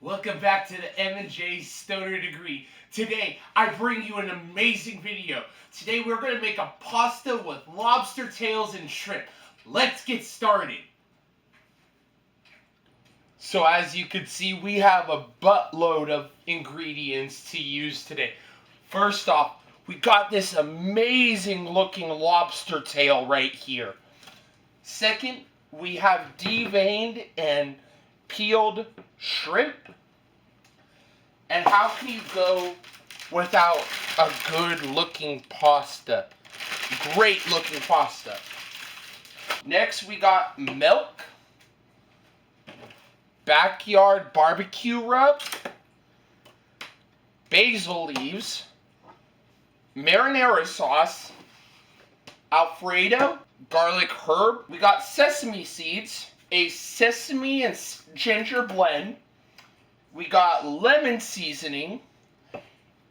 Welcome back to the M&J Stoner Degree. Today, I bring you an amazing video. Today, we're going to make a pasta with lobster tails and shrimp. Let's get started. So as you can see, we have a buttload of ingredients to use today. First off, we got this amazing looking lobster tail right here. Second, we have deveined and peeled shrimp. And how can you go without a good looking pasta? Great looking pasta. Next we got milk, backyard barbecue rub, basil leaves, marinara sauce, Alfredo, garlic herb. We got sesame seeds, a sesame and ginger blend. We got lemon seasoning,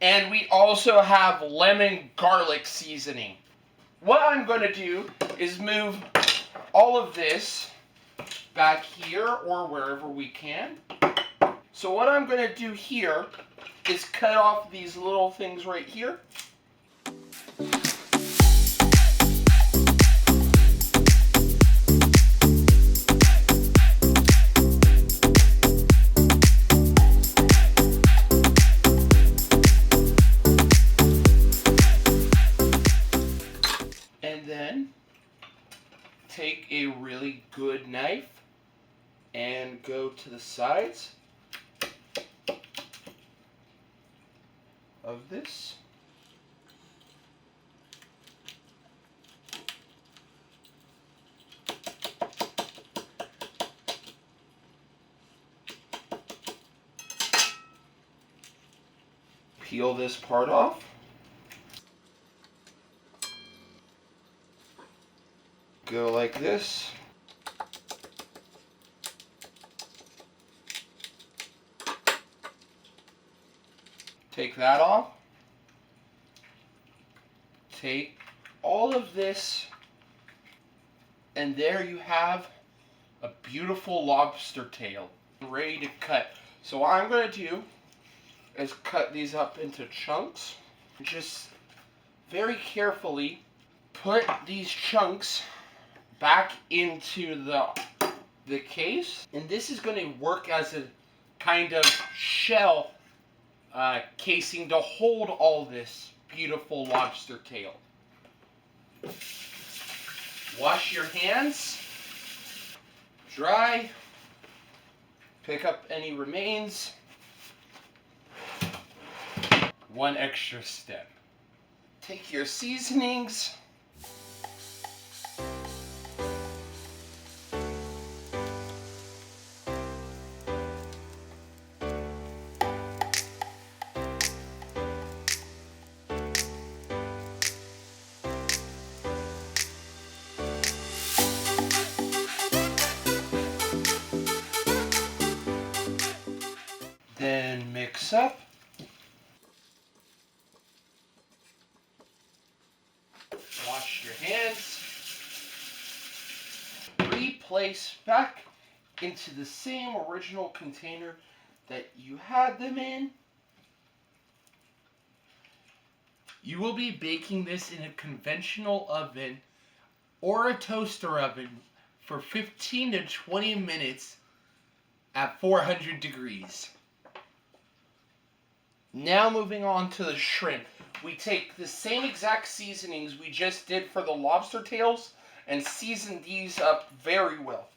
and we also have lemon garlic seasoning. What I'm going to do is move all of this back here or wherever we can. So what I'm going to do here is cut off these little things right here. Take a really good knife and go to the sides of this. Peel this part off. Go like this. Take that off. Take all of this, and there you have a beautiful lobster tail ready to cut. So what I'm going to do is cut these up into chunks. Just very carefully put these chunks back into the case, and this is going to work as a kind of shell casing to hold all this beautiful lobster tail. Wash your hands, dry, pick up any remains. One extra step. Take your seasonings. Then mix up. Wash your hands. Replace back into the same original container that you had them in. You will be baking this in a conventional oven or a toaster oven for 15 to 20 minutes at 400 degrees. Now moving on to the shrimp. We take the same exact seasonings we just did for the lobster tails and season these up very well.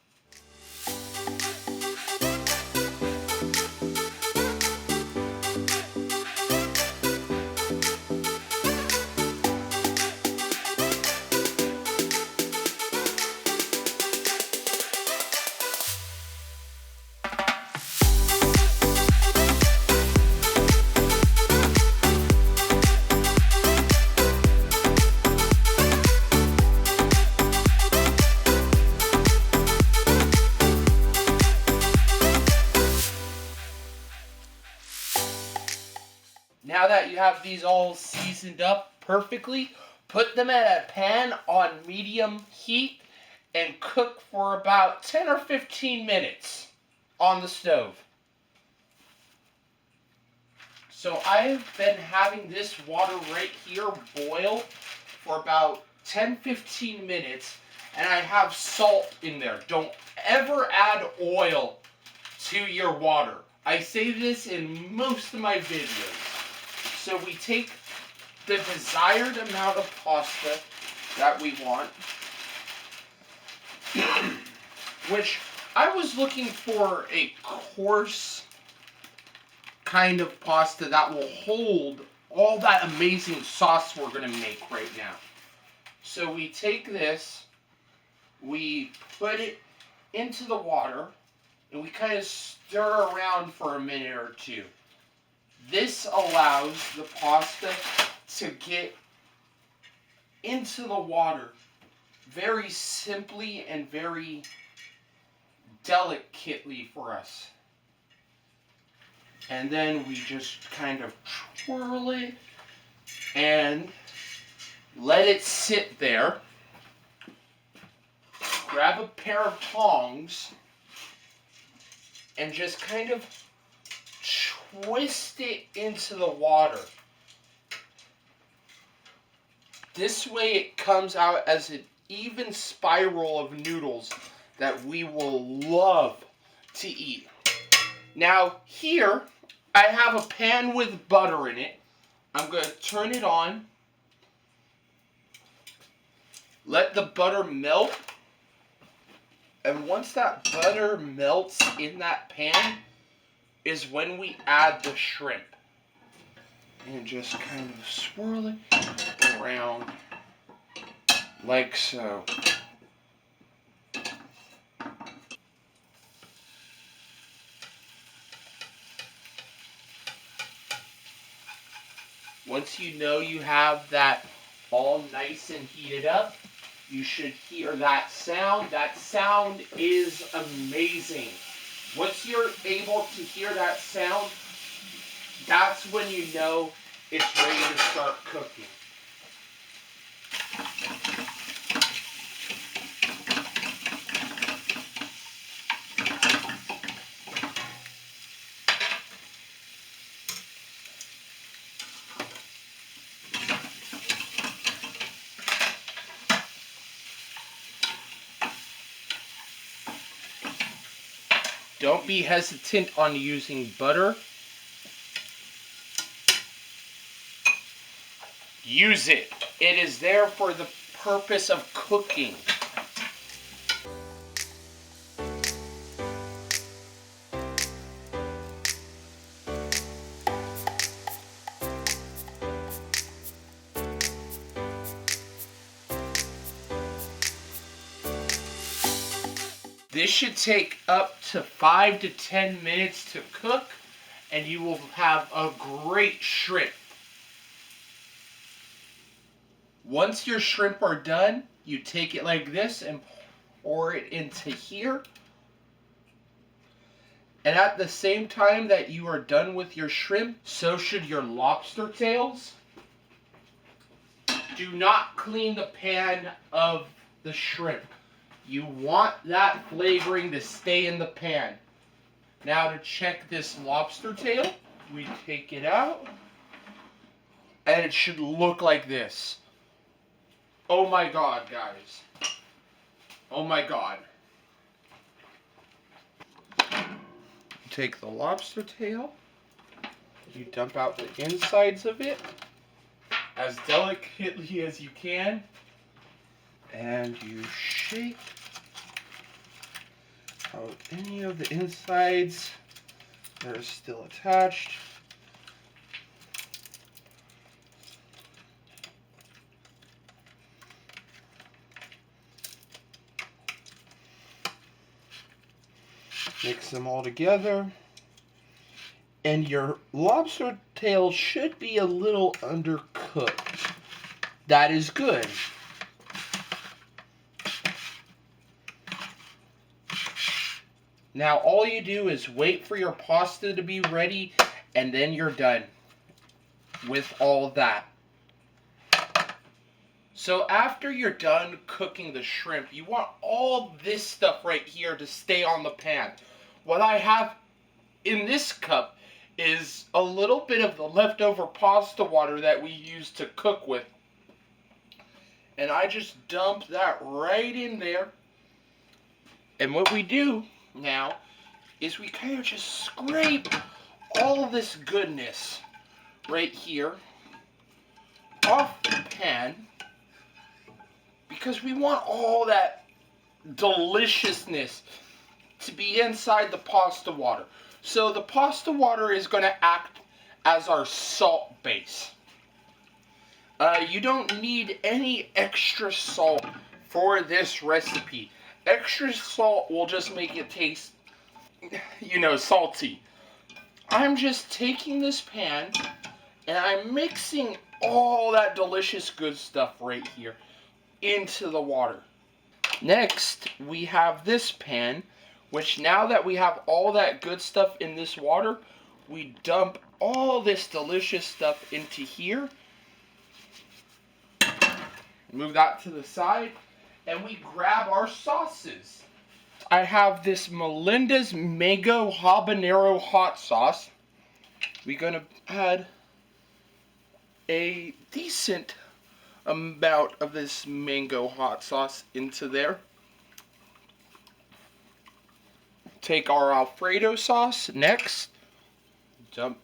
Now that you have these all seasoned up perfectly, put them in a pan on medium heat and cook for about 10 or 15 minutes on the stove. So I've been having this water right here boil for about 10-15 minutes, and I have salt in there. Don't ever add oil to your water. I say this in most of my videos. So we take the desired amount of pasta that we want, which I was looking for a coarse kind of pasta that will hold all that amazing sauce we're going to make right now. So we take this, we put it into the water, and we kind of stir around for a minute or two. This allows the pasta to get into the water very simply and very delicately for us. And then we just kind of twirl it and let it sit there. Grab a pair of tongs and just kind of twist it into the water. This way it comes out as an even spiral of noodles that we will love to eat. Now here I have a pan with butter in it. I'm going to turn it on. Let the butter melt. And once that butter melts in that pan is when we add the shrimp. And just kind of swirl it around like so. Once you know you have that all nice and heated up, you should hear that sound. That sound is amazing. Once you're able to hear that sound, that's when you know it's ready to start cooking. Don't be hesitant on using butter. Use it. It is there for the purpose of cooking. This should take up to 5 to 10 minutes to cook, and you will have a great shrimp. Once your shrimp are done, you take it like this and pour it into here. And at the same time that you are done with your shrimp, so should your lobster tails. Do not clean the pan of the shrimp. You want that flavoring to stay in the pan. Now to check this lobster tail, we take it out, and it should look like this. Oh my God, guys. Oh my God. Take the lobster tail, you dump out the insides of it as delicately as you can, and you shake out any of the insides that are still attached. Mix them all together, and your lobster tail should be a little undercooked. That is good. Now all you do is wait for your pasta to be ready, and then you're done. with all that. So after you're done cooking the shrimp, you want all this stuff right here to stay on the pan. What I have in this cup is a little bit of the leftover pasta water that we used to cook with. And I just dump that right in there. And what we do now is we kind of just scrape all this goodness right here off the pan, because we want all that deliciousness to be inside the pasta water. So the pasta water is going to act as our salt base. You don't need any extra salt for this recipe. Extra salt will just make it taste, salty. I'm just taking this pan and I'm mixing all that delicious good stuff right here into the water. Next, we have this pan, which now that we have all that good stuff in this water, we dump all this delicious stuff into here. Move that to the side, and we grab our sauces. I have this Melinda's Mango Habanero hot sauce. We're going to add a decent amount of this mango hot sauce into there. Take our Alfredo sauce next. Dump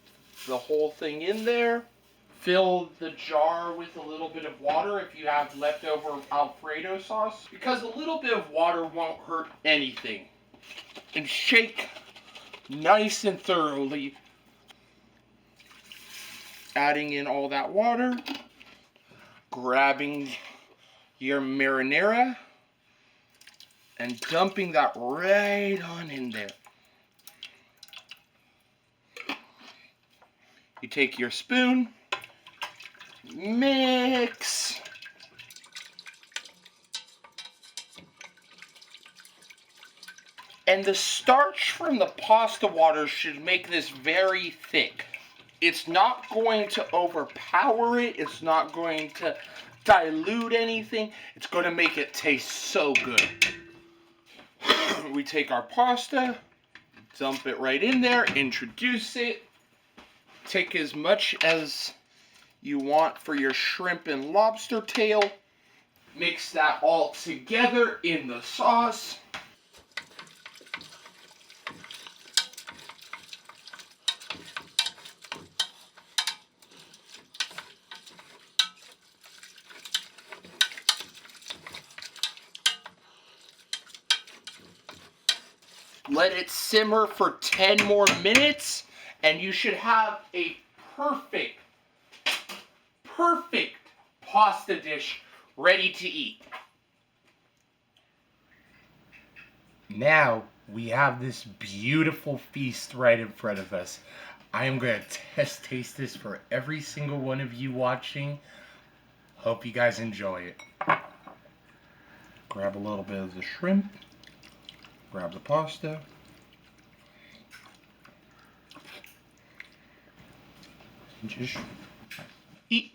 the whole thing in there. Fill the jar with a little bit of water if you have leftover Alfredo sauce, because a little bit of water won't hurt anything. And shake nice and thoroughly. Adding in all that water. Grabbing your marinara and dumping that right on in there. You take your spoon, mix. And the starch from the pasta water should make this very thick. It's not going to overpower it. It's not going to dilute anything. It's going to make it taste so good. We take our pasta, dump it right in there, introduce it. Take as much as you want for your shrimp and lobster tail. Mix that all together in the sauce. Let it simmer for 10 more minutes, and you should have a perfect pasta dish ready to eat. Now we have this beautiful feast right in front of us. I am going to taste this for every single one of you watching. Hope you guys enjoy it. Grab a little bit of the shrimp. Grab the pasta. And just eat.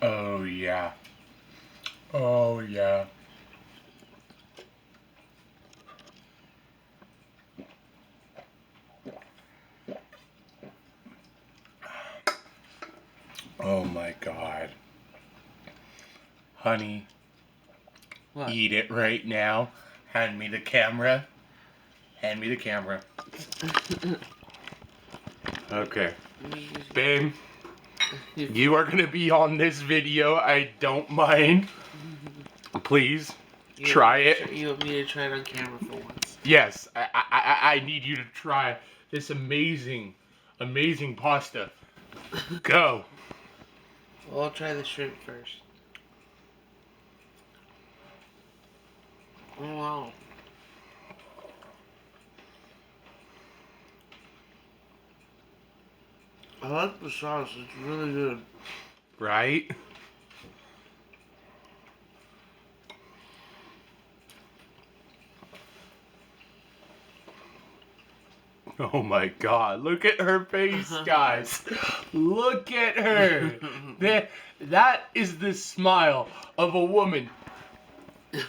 Oh yeah. Oh yeah. Oh my God. Honey, what? Eat it right now. Hand me the camera. Hand me the camera. Okay. Babe, you are going to be on this video. I don't mind. Please, try it. You want me to try it on camera for once? Yes, I need you to try this amazing pasta. Go. Well, I'll try the shrimp first. Oh, wow. I like the sauce. It's really good. Right? Oh my god, look at her face, guys. Look at her. That is the smile of a woman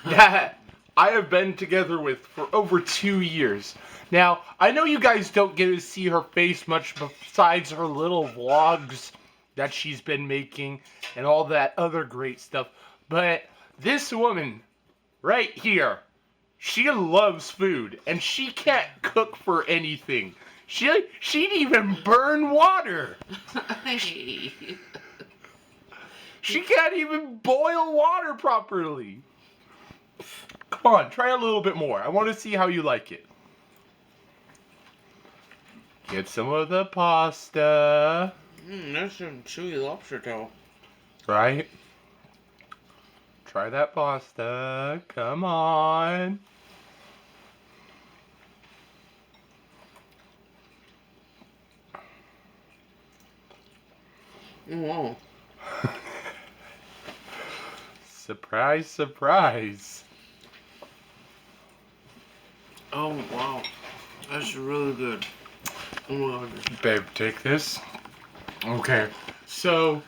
that I have been together with for over 2 years. Now, I know you guys don't get to see her face much besides her little vlogs that she's been making and all that other great stuff, but this woman right here, she loves food, and she can't cook for anything. She'd even burn water. She can't even boil water properly. Come on, try a little bit more. I want to see how you like it. Get some of the pasta. There's some chewy lobster tail. Right? Try that pasta. Come on. Whoa. Surprise, surprise. Oh, wow. That's really good. Oh my god. Babe, take this. Okay, so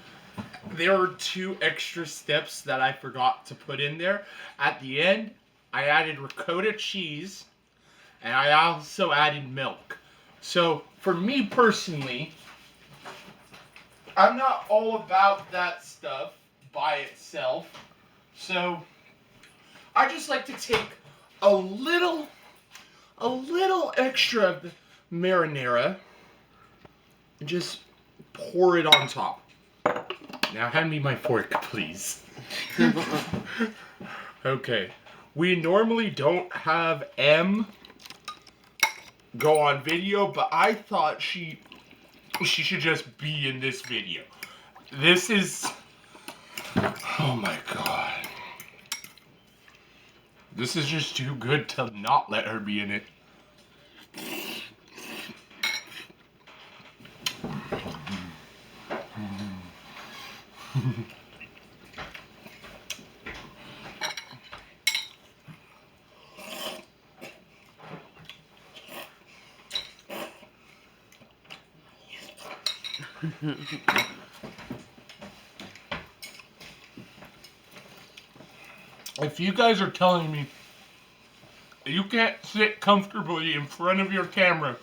there are 2 extra steps that I forgot to put in there. At the end, I added ricotta cheese, and I also added milk. So, for me personally, I'm not all about that stuff by itself. So, I just like to take a little extra of the marinara and just pour it on top. Now hand me my fork, please. Okay. We normally don't have M go on video, but I thought she should just be in this video. This is... Oh my god. This is just too good to not let her be in it. If you guys are telling me you can't sit comfortably in front of your camera,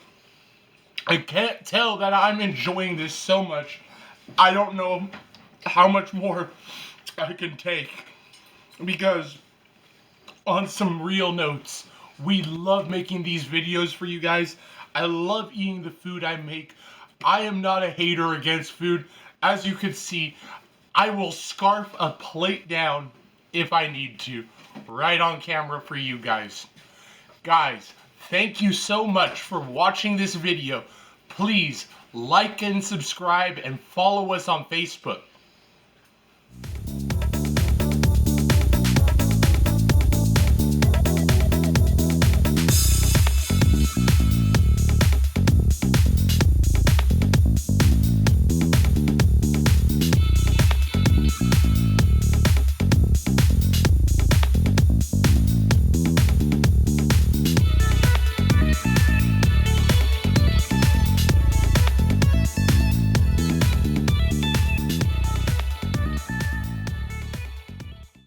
I can't tell that I'm enjoying this so much. I don't know how much more I can take. Because, on some real notes, we love making these videos for you guys. I love eating the food I make. I am not a hater against food. As you can see, I will scarf a plate down if I need to, right on camera for you guys. Guys, thank you so much for watching this video. Please like and subscribe and follow us on Facebook.